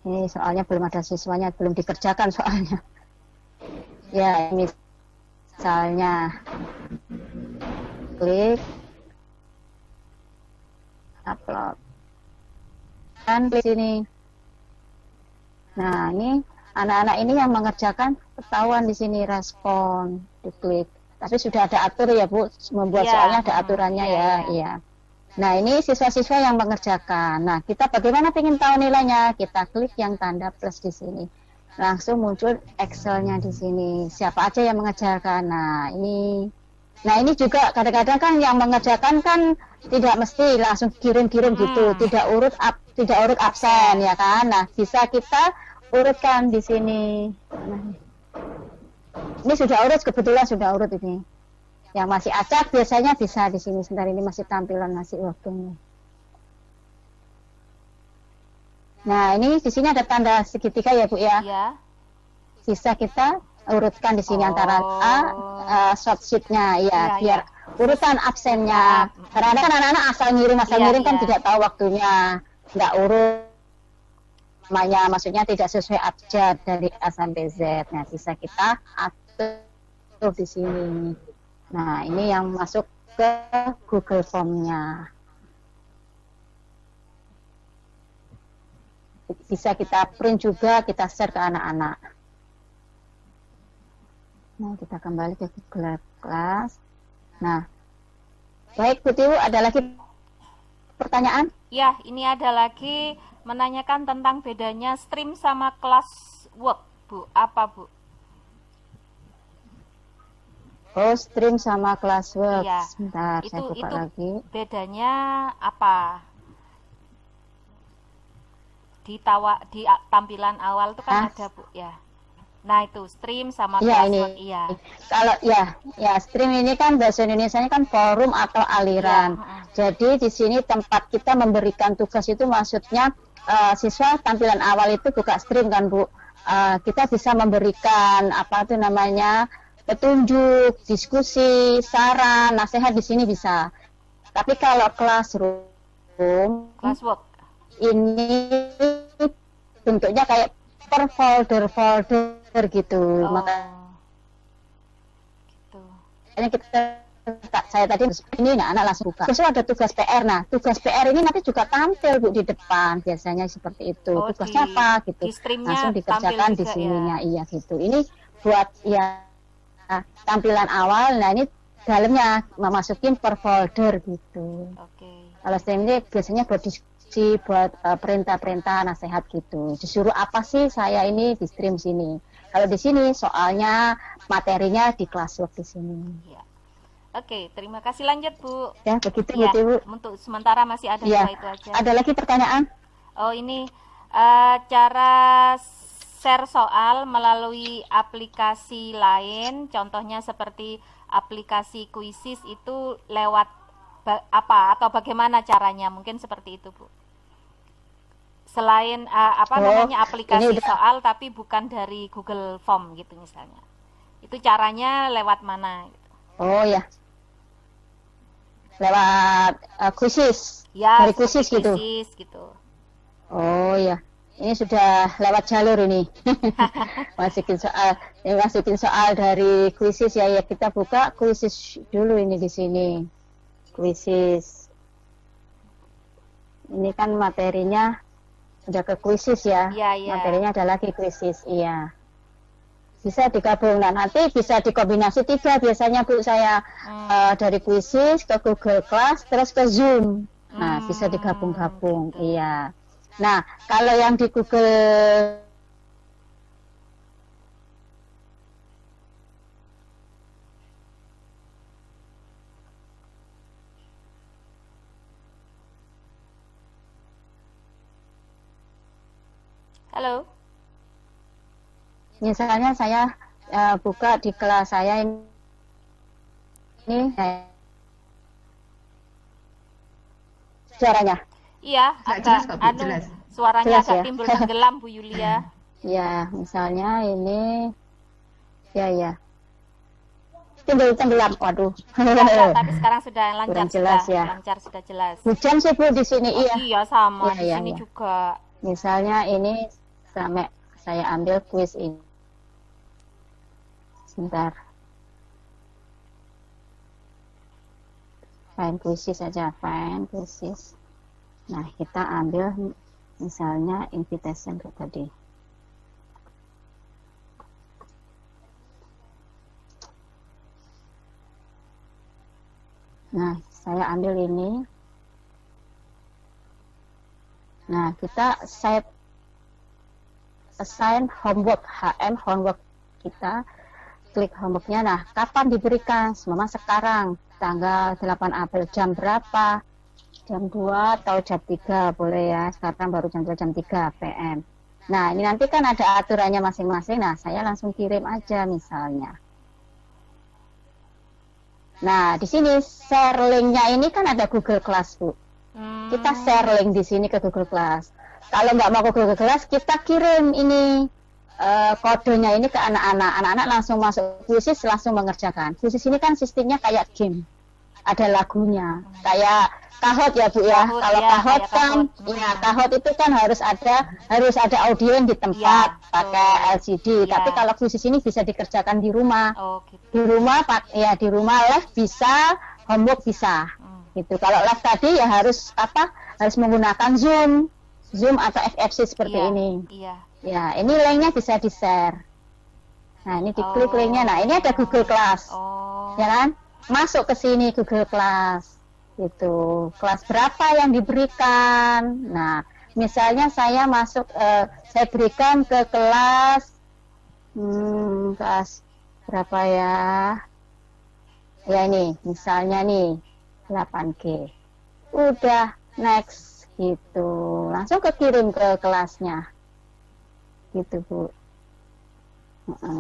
Ini soalnya belum ada siswanya, belum dikerjakan soalnya. Ya, misalnya klik upload dan klik sini. Nah, ini anak-anak ini yang mengerjakan ketahuan di sini respon, diklik. Tapi sudah ada atur ya Bu, membuat soalnya ada aturannya ya. Nah, ini siswa-siswa yang mengerjakan. Nah, kita bagaimana ingin tahu nilainya? Kita klik yang tanda plus di sini. Langsung muncul Excel-nya di sini. Siapa aja yang mengerjakan? Nah, ini juga kadang-kadang kan yang mengerjakan kan tidak mesti langsung kirim-kirim gitu, tidak urut absen ya kan. Nah, bisa kita urutkan di sini. Nah, ini sudah urut, kebetulan sudah urut ini. Yang masih acak biasanya bisa di sini. Sebentar, ini masih tampilan masih waktunya. Nah, ini di sini ada tanda segitiga ya Bu ya. Iya. Bisa kita urutkan di sini antara short sheet-nya biar urutan absennya. Karena kan anak-anak asal ngirim kan tidak tahu waktunya, nggak urut. Maksudnya tidak sesuai abjad dari A sampai Z. Nah, bisa kita atur di sini. Nah, ini yang masuk ke Google Form-nya. Bisa kita print juga, kita share ke anak-anak. Nah, kita kembali ke Google Class. Nah, baik Bu Tiwu, ada lagi pertanyaan? Ya, ini ada lagi menanyakan tentang bedanya stream sama classwork, Bu. Apa, Bu? Oh, stream sama classwork. Iya. Sebentar, saya buka lagi. Bedanya apa? Di tampilan awal itu kan ada, Bu, ya. Nah, itu stream sama classwork. Iya. Kalau stream ini kan bahasa Indonesianya kan forum atau aliran. Jadi di sini tempat kita memberikan tugas itu maksudnya siswa tampilan awal itu buka stream kan Bu. Kita bisa memberikan petunjuk, diskusi, saran, nasihat di sini bisa. Tapi kalau classwork ini bentuknya kayak per folder gitu. Makanya saya tadi ini anak langsung buka. Terus ada tugas PR. Nah, tugas PR ini nanti juga tampil Bu di depan. Biasanya seperti itu. Tugasnya apa gitu. Langsung dikerjakan di sininya gitu. Ini buat tampilan awal. Nah, ini dalamnya memasukin per folder gitu. Kalau stream ini biasanya buat diskusi, buat perintah-perintah, nasihat gitu. Disuruh apa sih saya ini di stream sini. Kalau di sini soalnya materinya di classwork di sini. Ya. Oke, terima kasih, lanjut Bu. Ya, begitu ya, Bu. Untuk sementara masih ada itu aja. Ada lagi pertanyaan? Oh, ini cara share soal melalui aplikasi lain, contohnya seperti aplikasi Quizzes itu lewat apa atau bagaimana caranya? Mungkin seperti itu, Bu. Selain aplikasi soal tapi bukan dari Google Form gitu misalnya. Itu caranya lewat mana gitu. Oh ya. Lewat Quizzes. Ya, dari Quizzes gitu. gitu. Oh ya. ini sudah lewat jalur ini. masukin soal dari kuisis ya. Kita buka kuisis dulu ini di sini. Kuisis. Ini kan materinya udah ke kuisis ya. Iya. Materinya ada lagi kuisis. Iya. Bisa digabung. Nah, nanti bisa dikombinasi 3 biasanya Bu saya dari kuisis ke Google Class terus ke Zoom. Nah, bisa digabung-gabung. Iya. Nah, kalau yang di Google Halo. misalnya saya buka di kelas saya ini suaranya. Iya, jelas agak kok, Bu, jelas. suaranya Jelas agak ya? timbul tenggelam Bu Yulia. Ya, misalnya ini ya. Tenggelam. Waduh. Enggak, tapi sekarang sudah lancar, Kurang jelas sudah ya. lancar, sudah jelas. Hujan sih Bu di sini, Oh, iya. iya sama di Iya, sini iya. juga. Misalnya ini sampai saya ambil kuis ini. Sebentar. Find kuisis saja, find kuisis. Nah, kita ambil misalnya invitation kayak tadi. Nah, saya ambil ini. Nah, kita assign homework, HM homework kita. Klik homeworknya. Nah, kapan diberikan? Memang sekarang, tanggal 8 April, jam berapa? Jam 2 atau jam 3 boleh ya. Sekarang baru jam 3 PM. Nah, ini nanti kan ada aturannya masing-masing. Nah, saya langsung kirim aja misalnya. Nah, di sini share linknya ini kan ada Google Class, Bu. Kita share link di sini ke Google Class. Kalau nggak mau ke Google Class, kita kirim ini kodenya ini ke anak-anak. Anak-anak langsung masuk kuisis, langsung mengerjakan. Kuisis ini kan sistemnya kayak game. Ada lagunya. Kayak Kahoot ya Bu ya. Kahoot, Kalau ya, Kahoot kayak kan, Kahoot. ya Kahoot itu kan harus ada audio yang di tempat Ya, pakai LCD. Ya. Tapi kalau kuisis ini bisa dikerjakan di rumah. Oh, gitu. Di rumah di rumah live bisa, homework bisa. Gitu. Kalau live tadi ya harus menggunakan Zoom atau FFC seperti Iya, ini. Iya. Ya, ini linknya bisa di-share. Nah, ini diklik linknya. Nah, ini ada Google Class. Oh. Ya kan? Masuk ke sini Google Class. Gitu. Kelas berapa yang diberikan? Nah, misalnya saya saya berikan ke kelas berapa ya? Ya ini, misalnya nih 8G. Udah, next gitu. Langsung kekirim ke kelasnya. Gitu, Bu.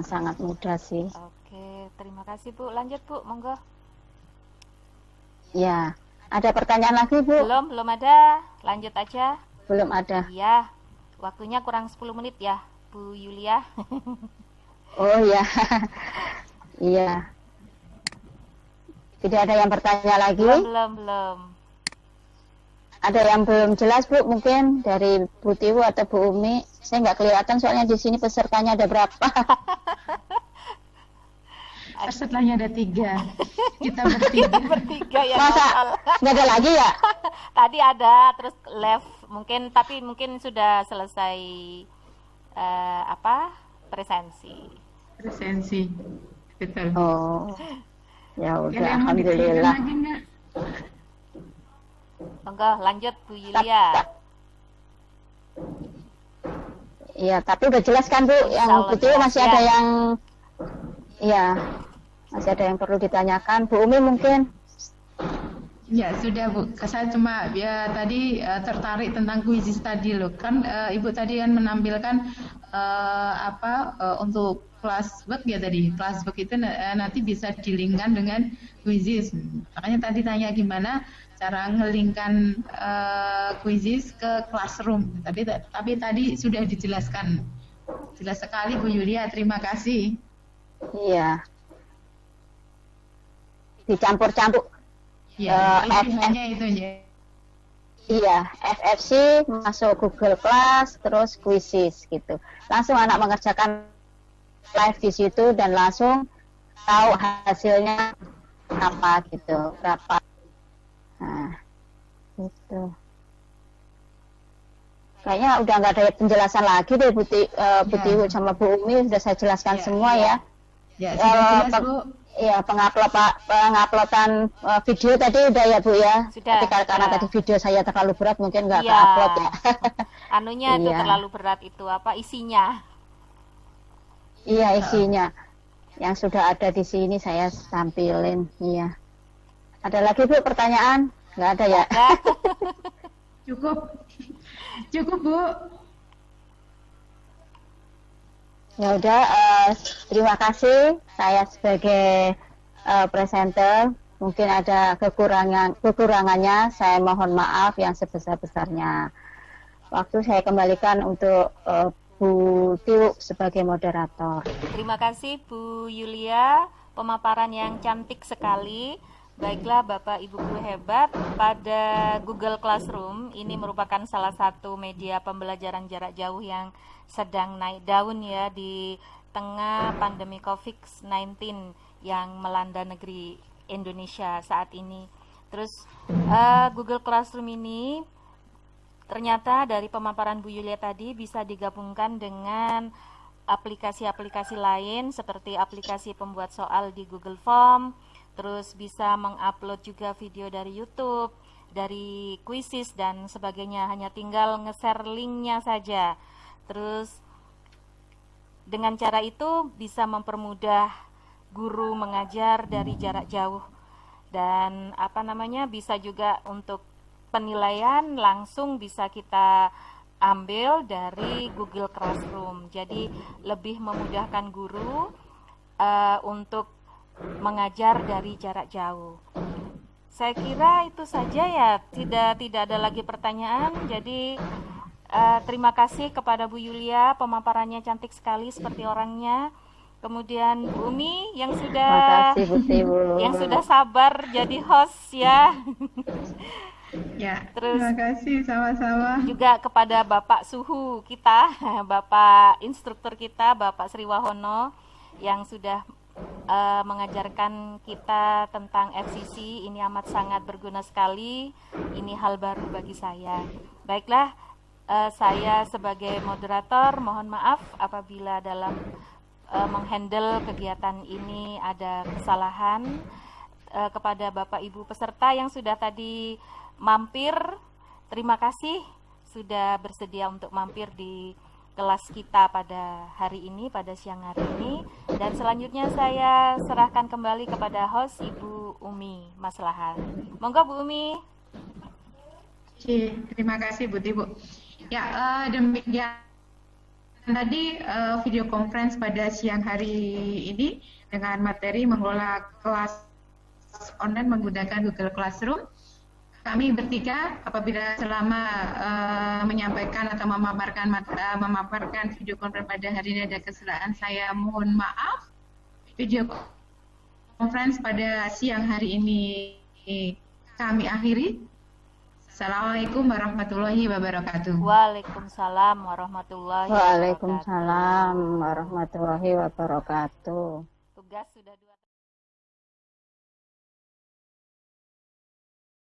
Sangat mudah sih. Oke, terima kasih Bu. Lanjut Bu, monggo. Ya, ada pertanyaan lagi, Bu? Belum ada. Lanjut aja. Belum ada. Iya. Waktunya kurang 10 menit ya, Bu Yulia. Oh ya. Iya. Tidak ada yang bertanya lagi? Belum. Ada yang belum jelas, Bu? Mungkin dari Bu Tiwu atau Bu Umi. Saya nggak kelihatan soalnya di sini pesertanya ada berapa. Pesertanya ada 3. Kita bertiga. Bertiga ya. Masa nggak ada lagi ya? Tadi ada, terus left mungkin, tapi mungkin sudah selesai Presensi. Betul. Oh, ya Ada udah, yang mau ditanyakan alhamdulillah. lagi nggak? Monggo lanjut Bu Yulia. Iya, tapi udah jelas kan, Bu? Yang Allah Bu Tiwu jelas, masih ya. ada yang, ya, masih ada yang perlu ditanyakan. Bu Umi mungkin? Ya sudah Bu, saya cuma ya tadi tertarik tentang kuisis tadi loh. Kan Ibu tadi kan menampilkan untuk classwork ya tadi. Classwork itu nanti bisa dilingkan dengan kuisis. Makanya tadi tanya gimana cara ngelingkan kuisis ke classroom. Tapi tadi sudah dijelaskan. Jelas sekali Bu Yulia, terima kasih. Iya. Dicampur-campur. Ya, F- intinya itu ya. Iya, FFC masuk Google Class, terus Quizzes gitu. Langsung anak mengerjakan live di situ dan langsung tahu hasilnya apa gitu, berapa. Nah, gitu. Kayaknya udah nggak ada penjelasan lagi deh, Buti sama Bu Umi sudah saya jelaskan semua ya. Ya, sudah jelas, Bu. Iya, penguploadan video tadi udah ya Bu ya. Sudah. Tapi karena tadi video saya terlalu berat mungkin nggak ke-upload ya. Anunya itu terlalu berat itu apa isinya? Iya, isinya. Yang sudah ada di sini saya tampilin. Iya. Ada lagi Bu pertanyaan? Nggak ada ya? Cukup. Cukup, Bu. Ya udah, terima kasih. Saya sebagai presenter mungkin ada kekurangannya. Saya mohon maaf yang sebesar-besarnya. Waktu saya kembalikan untuk Bu Tiwu sebagai moderator. Terima kasih Bu Yulia, pemaparan yang cantik sekali. Baiklah Bapak Ibu guru hebat, pada Google Classroom ini merupakan salah satu media pembelajaran jarak jauh yang sedang naik daun ya di tengah pandemi COVID-19 yang melanda negeri Indonesia saat ini. Terus Google Classroom ini ternyata dari pemaparan Bu Yulia tadi bisa digabungkan dengan aplikasi-aplikasi lain seperti aplikasi pembuat soal di Google Form, terus bisa mengupload juga video dari YouTube, dari Quizzes dan sebagainya, hanya tinggal nge-share linknya saja. Terus dengan cara itu bisa mempermudah guru mengajar dari jarak jauh dan bisa juga untuk penilaian langsung bisa kita ambil dari Google Classroom. Jadi lebih memudahkan guru untuk mengajar dari jarak jauh. Saya kira itu saja ya, tidak ada lagi pertanyaan. Jadi terima kasih kepada Bu Yulia, pemaparannya cantik sekali seperti orangnya. Kemudian Bu Umi yang sudah sabar jadi host ya. Ya, terus terima kasih sama-sama. Juga kepada Bapak Suhu kita, Bapak instruktur kita, Bapak Sri Wahono yang sudah mengajarkan kita tentang FCC. Ini amat sangat berguna sekali. Ini hal baru bagi saya. Baiklah, saya sebagai moderator mohon maaf apabila dalam menghandle kegiatan ini ada kesalahan. Kepada Bapak Ibu peserta yang sudah tadi mampir, terima kasih sudah bersedia untuk mampir di kelas kita pada hari ini, pada siang hari ini. Dan selanjutnya saya serahkan kembali kepada host Ibu Umi Maslahat. Monggo Bu Umi. Terima kasih Bu Tiwu. Ya, demikian tadi video conference pada siang hari ini dengan materi mengelola kelas online menggunakan Google Classroom. Kami bertiga apabila selama menyampaikan atau memaparkan video conference pada hari ini ada kesalahan, saya mohon maaf. Video conference pada siang hari ini kami akhiri. Assalamualaikum warahmatullahi wabarakatuh. Waalaikumsalam warahmatullahi wabarakatuh. Waalaikumsalam warahmatullahi wabarakatuh. Tugas sudah 2